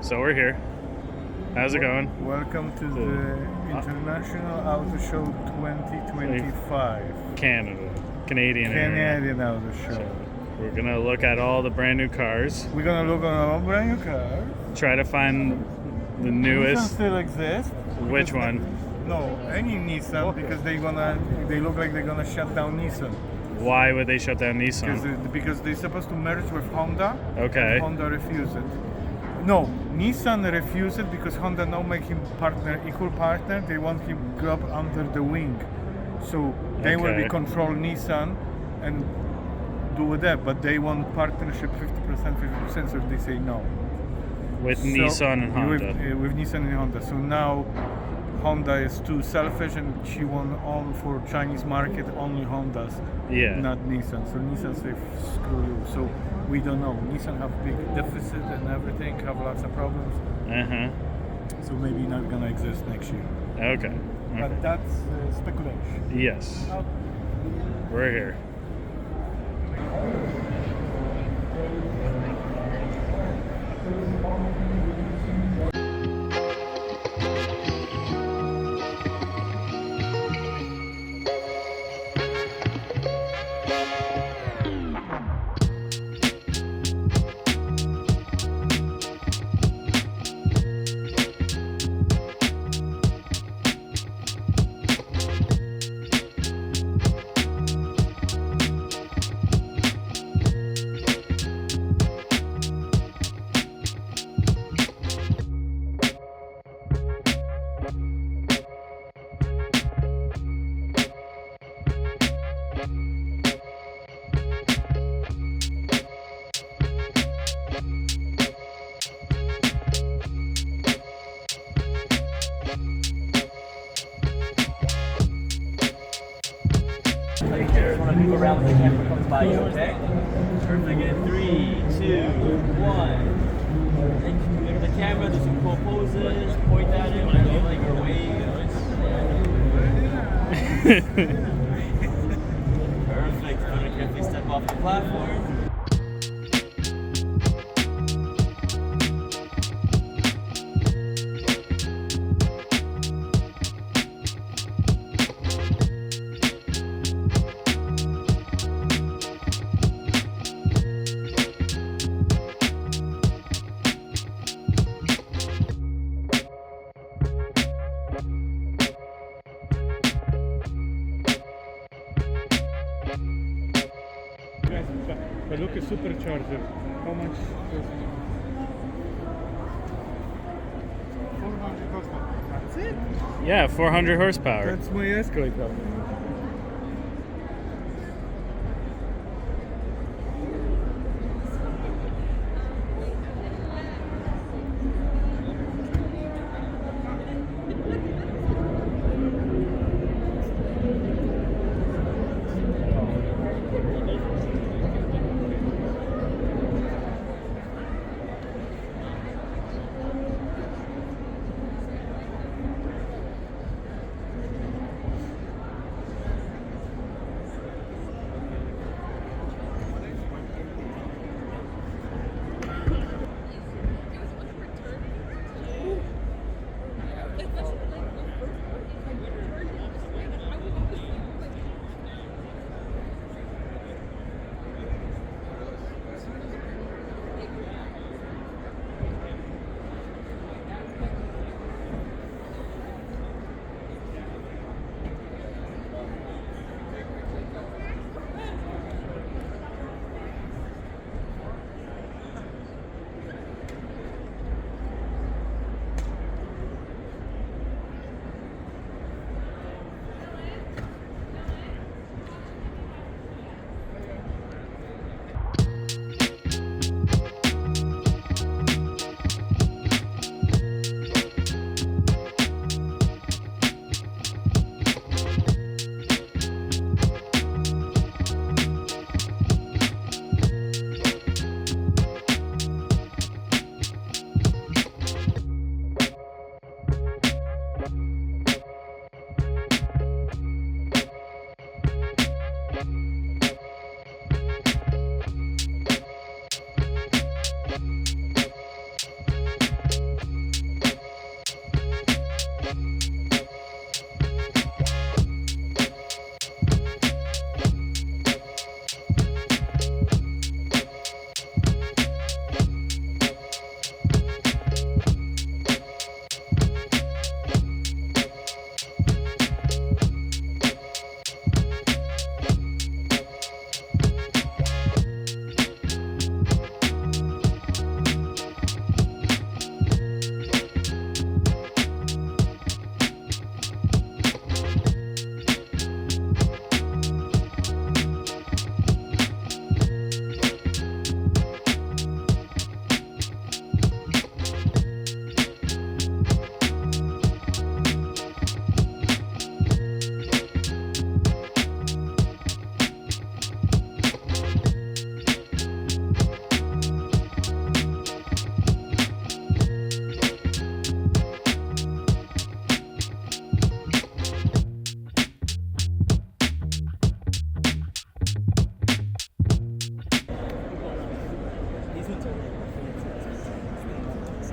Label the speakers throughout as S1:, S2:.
S1: So we're here. How's it going?
S2: Welcome to the International Auto Show 2025. Canadian Auto Show.
S1: We're gonna look at all the brand new cars.
S2: We're gonna look at all brand new cars.
S1: Try to find the newest.
S2: Nissan still exists.
S1: Which one?
S2: No, any Nissan because they look like they're gonna shut down Nissan.
S1: Why would they shut down Nissan?
S2: Because they're supposed to merge with Honda.
S1: Okay.
S2: And Honda refused it. No, Nissan refused it because Honda now make him equal partner. They want him grab under the wing, so they will be control Nissan and do with that. But they want partnership 50%, 50%. So they say no.
S1: With Nissan and Honda.
S2: With Nissan and Honda. So now Honda is too selfish and she want all for Chinese market only Hondas.
S1: Yeah.
S2: Not Nissan. So Nissan say screw you. So we don't know. Nissan have big deficit and everything, have lots of problems. So maybe not gonna exist next year.
S1: Okay.
S2: But that's speculation.
S1: Yes. We're here.
S3: Just want to move around when the camera comes by you, okay? Perfect. In 3, 2, 1. Look at the camera, do some cool poses, point at it, like your wave. Perfect. Gonna carefully step off the platform.
S2: But look at supercharger. How much? 400 horsepower. That's it.
S1: Yeah, 400 horsepower.
S2: That's my Escalade.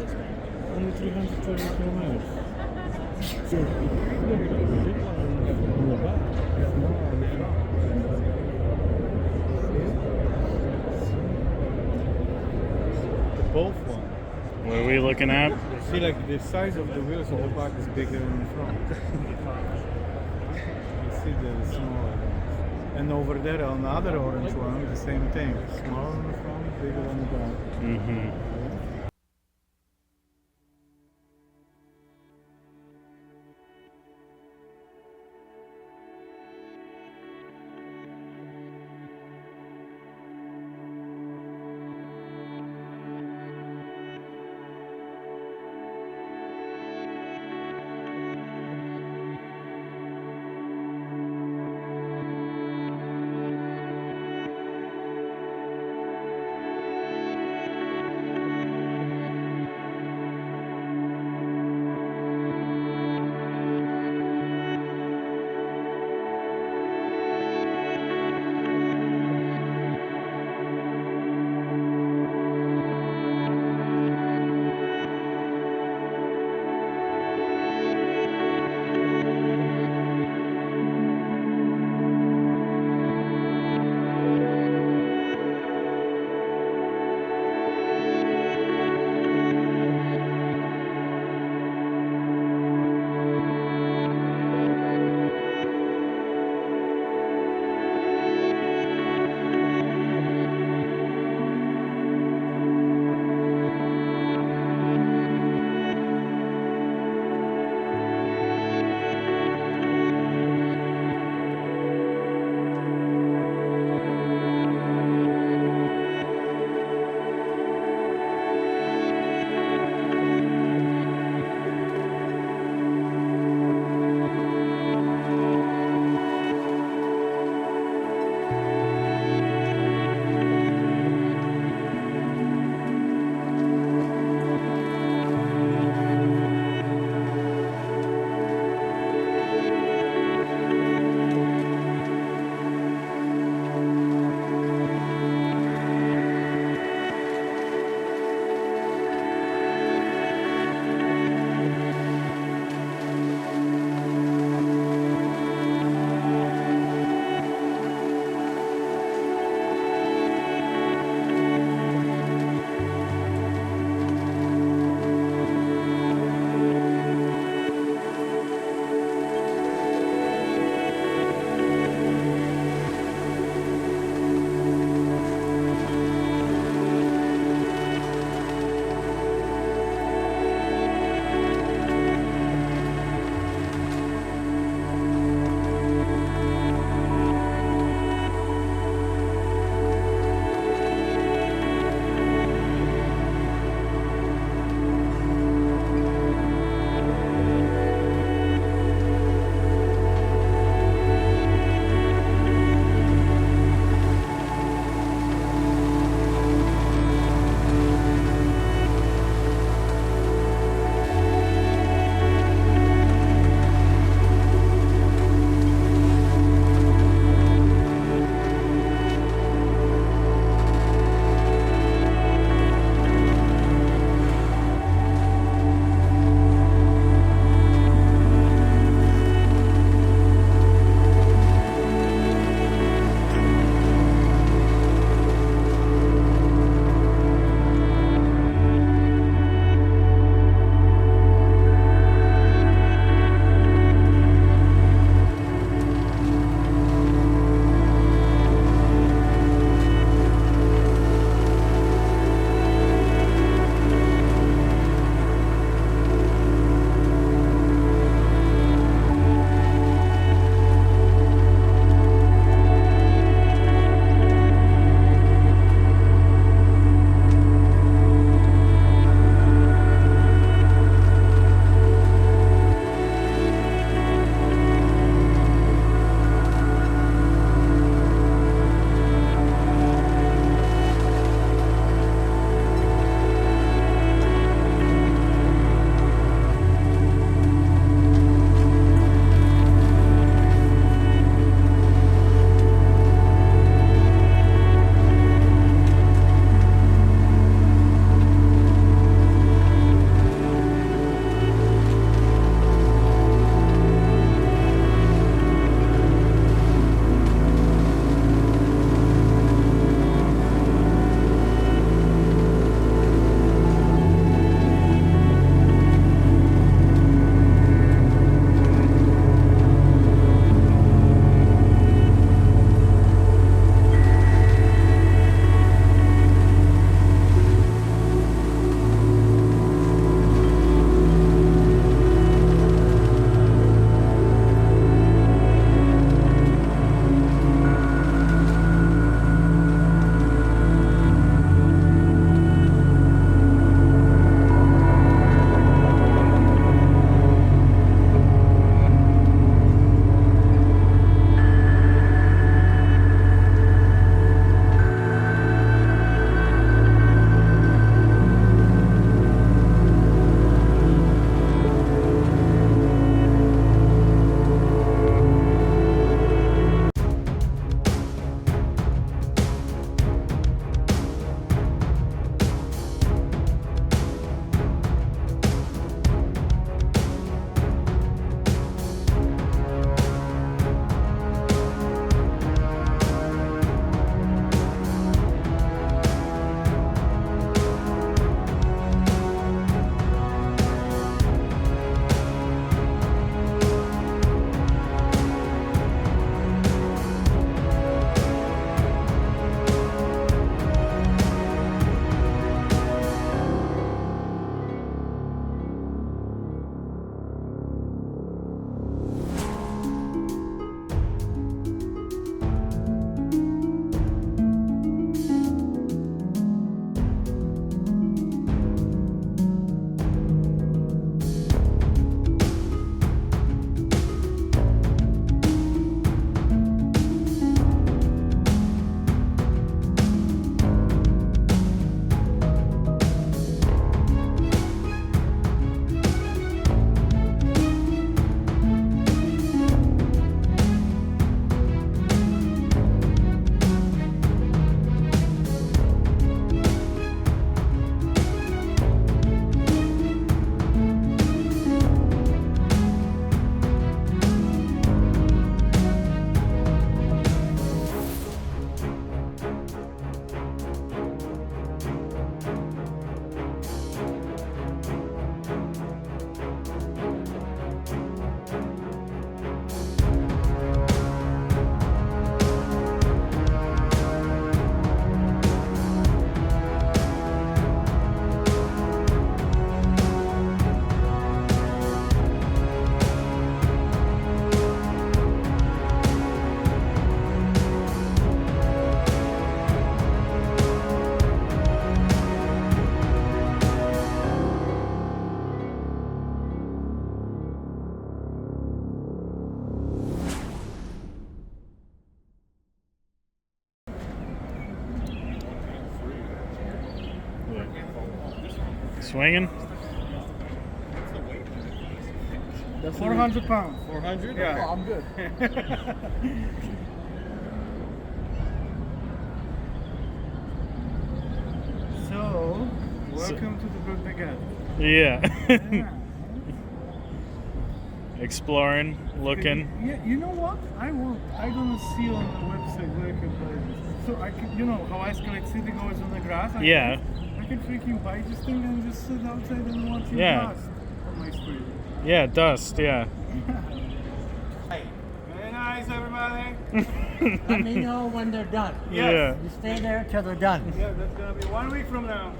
S2: Only 320 kilometers. The both one.
S1: What are we looking at?
S2: See, like the size of the wheels on the back is bigger than the front. You see the smaller ones. And over there on the other orange one, the same thing. Smaller on the front, bigger on the back.
S1: Mm-hmm. Swinging?
S2: 400 pounds.
S3: 400?
S2: Yeah.
S3: Oh, I'm good.
S2: So, welcome to the Brudne Gadki.
S1: Yeah.
S2: Yeah.
S1: Exploring, looking.
S2: Yeah, you know what? I gonna see on the website where I can buy this. So I can, you know how Escalate City goes on the grass?
S1: Yeah.
S2: I can freaking buy this thing and just sit outside and watch it
S1: Yeah.
S2: dust on my screen.
S1: Yeah, dust, yeah.
S2: Very nice, everybody.
S4: Let me know when they're done.
S1: Yeah.
S4: You stay there till they're done.
S2: Yeah, that's gonna be 1 week from now.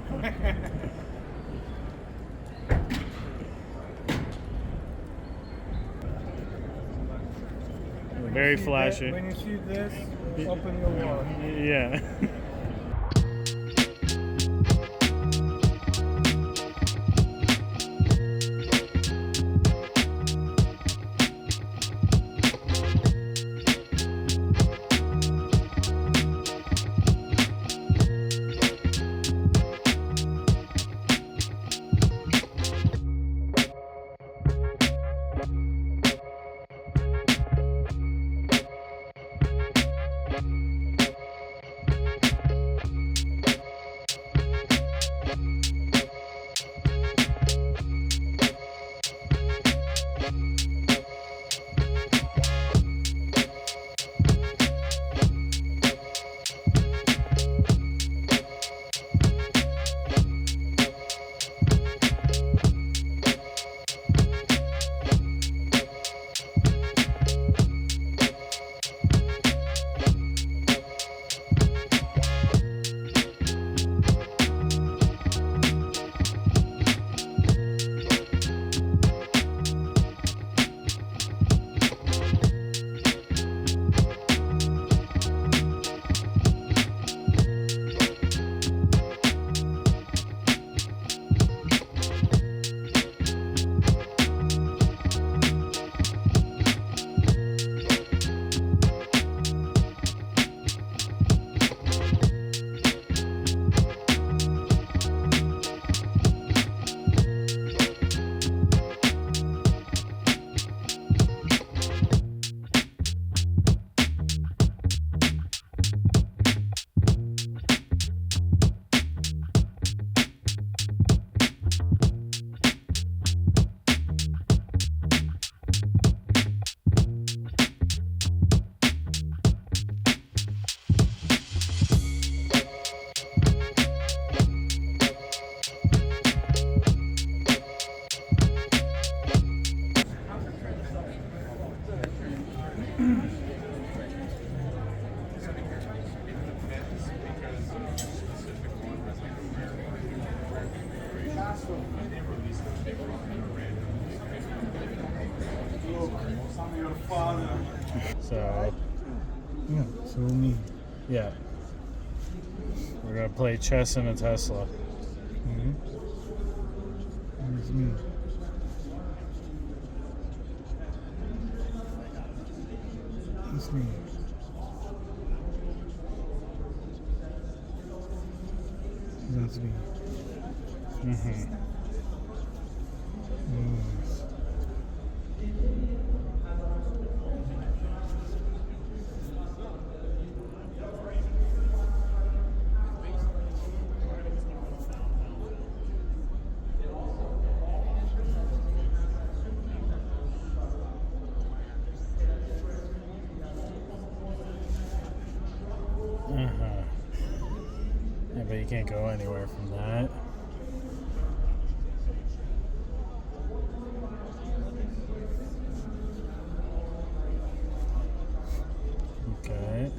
S1: Very flashy.
S2: When you see this, open your wallet.
S1: Yeah.
S2: I'm your father.
S1: So,
S2: Yeah, so me.
S1: yeah. We're gonna play chess in a Tesla.
S2: Mm-hmm. It's me. It's me. That's me.
S1: Mm-hmm. Yeah, but you can't go anywhere from that. Okay.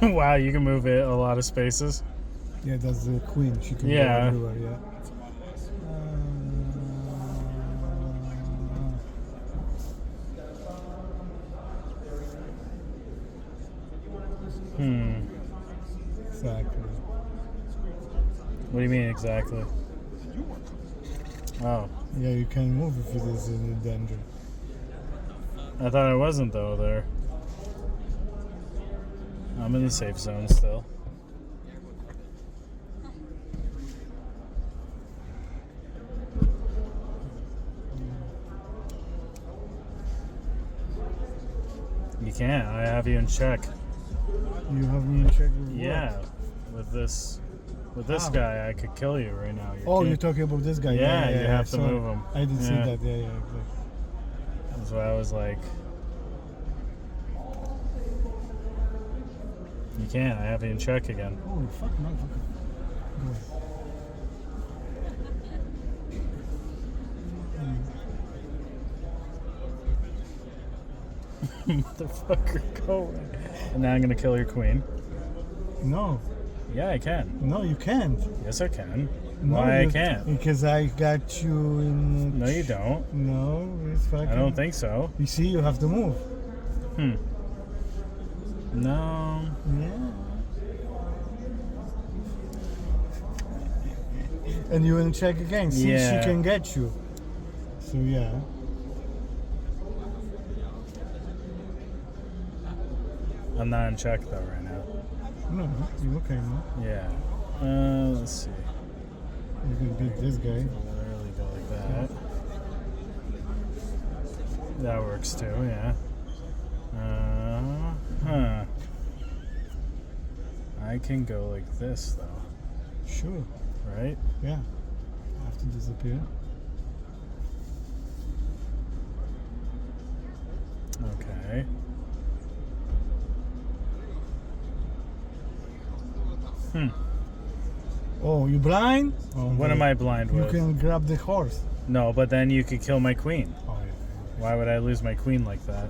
S1: Wow, you can move it a lot of spaces.
S2: Yeah, that's the queen. She can
S1: Yeah.
S2: go everywhere, yeah. Exactly.
S1: What do you mean exactly? Oh,
S2: Yeah, you can move if it is in danger.
S1: I thought I wasn't though there. I'm in the safe zone still. You can't. I have you in check.
S2: You have me in check with
S1: Yeah, with this
S2: How?
S1: guy, I could kill you right now.
S2: what? Oh, you're talking about this guy.
S1: Yeah, you have to
S2: sorry.
S1: move him.
S2: I didn't see
S1: Yeah.
S2: that. Yeah, exactly.
S1: That's why I was like, you can't. I have you in check again.
S2: Holy fuck, motherfucker. Go ahead.
S1: Motherfucker, go away. And now I'm gonna kill your queen.
S2: No,
S1: Yeah, I can.
S2: no, you can't.
S1: Yes, I can.
S2: No,
S1: Why I
S2: you-
S1: can't?
S2: Because I got you in.
S1: No, you don't.
S2: No, it's fucking.
S1: I don't think so.
S2: You see, you have to move.
S1: No.
S2: Yeah. And you will check again. See,
S1: Yeah.
S2: she can get you. So yeah.
S1: I'm not in check though right now.
S2: No, you okay, no?
S1: Yeah. Let's see.
S2: You can beat this guy.
S1: Literally go like that. That works too, yeah. Huh. I can go like this though,
S2: Sure.
S1: right?
S2: Yeah. Have to disappear.
S1: Okay.
S2: Oh, you blind? Oh,
S1: What am I blind
S2: You
S1: with?
S2: can grab the horse.
S1: No, but then you could kill my queen.
S2: Oh yeah.
S1: Why would I lose my queen like that?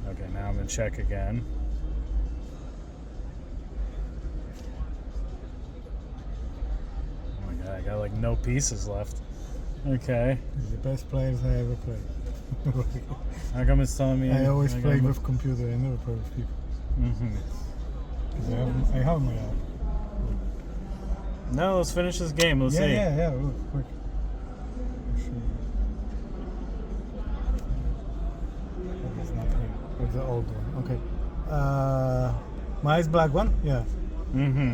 S1: Okay, now I'm in check again. Oh my god, I got like no pieces left. Okay.
S2: He's the best players I ever played.
S1: How come it's telling me
S2: I always
S1: gotta
S2: play
S1: move?
S2: with computer. I never play with people.
S1: Mhm.
S2: 'Cause I have my app.
S1: No, let's finish this game. Let's see.
S2: Yeah. Look, quick. Sure. Oh, it's not here. It's the old one. Okay. My is black one? Yeah.
S1: Mm-hmm.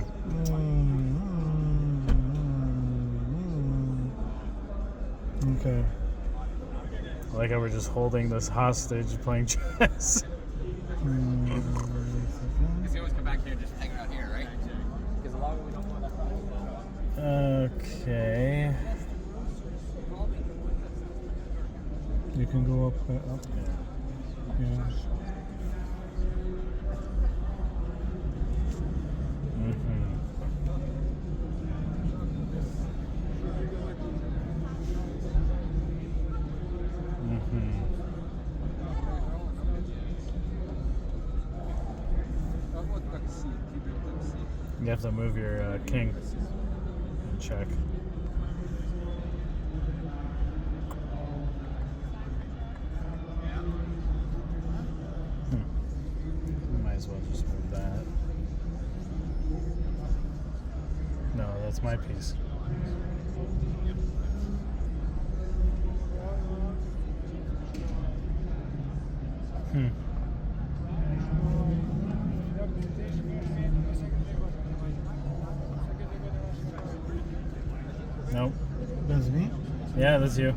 S2: Okay.
S3: Oh,
S1: Like how we're just holding this hostage playing chess.
S5: Because you always come back here and just hang out here, right?
S3: Because the longer we don't go that
S1: Okay.
S2: You can go up. Yeah.
S1: Mm-hmm. You have to move your king. Check. Might as well just move that. No, that's my piece. Nope.
S2: That's me?
S1: Yeah, that's you.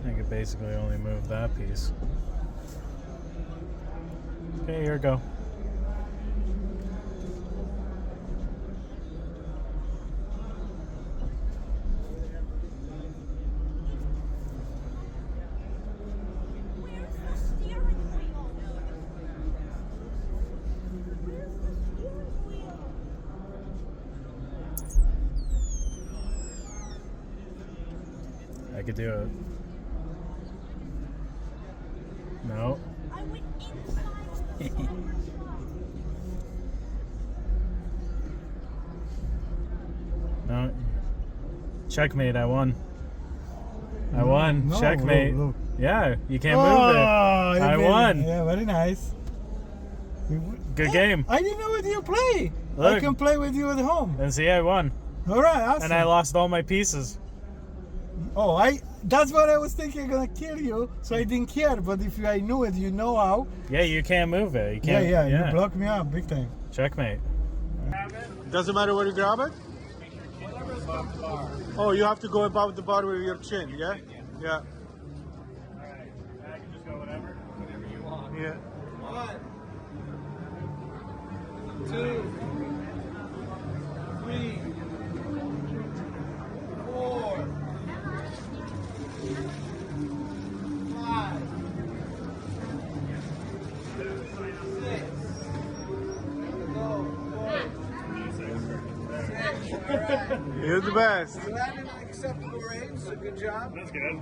S1: I could basically only move that piece. Okay, here we go. I could do it. No.
S6: I went inside.
S1: No. Checkmate, I won. I won.
S7: No,
S1: Checkmate.
S7: look.
S1: Yeah, you can't move it. I won.
S7: Yeah, very nice.
S1: Good game.
S7: I didn't know with you play. I
S1: Look.
S7: can play with you at home.
S1: And see, I won.
S7: All right, awesome.
S1: And I lost all my pieces.
S7: Oh, that's what I was thinking, gonna kill you, so I didn't care. But if I knew it, you know how.
S1: Yeah, you can't move it. You can't.
S7: Yeah, you blocked me up big time.
S1: Checkmate.
S7: Doesn't matter where you grab it? Oh, you have to go above the bar with your chin, yeah? Yeah.
S1: Alright, I can just go whatever you want.
S7: Yeah.
S2: 1, 2, 3, 4, 5, 6.
S7: You're the best.
S2: You landed in acceptable range, so good job.
S1: That's good.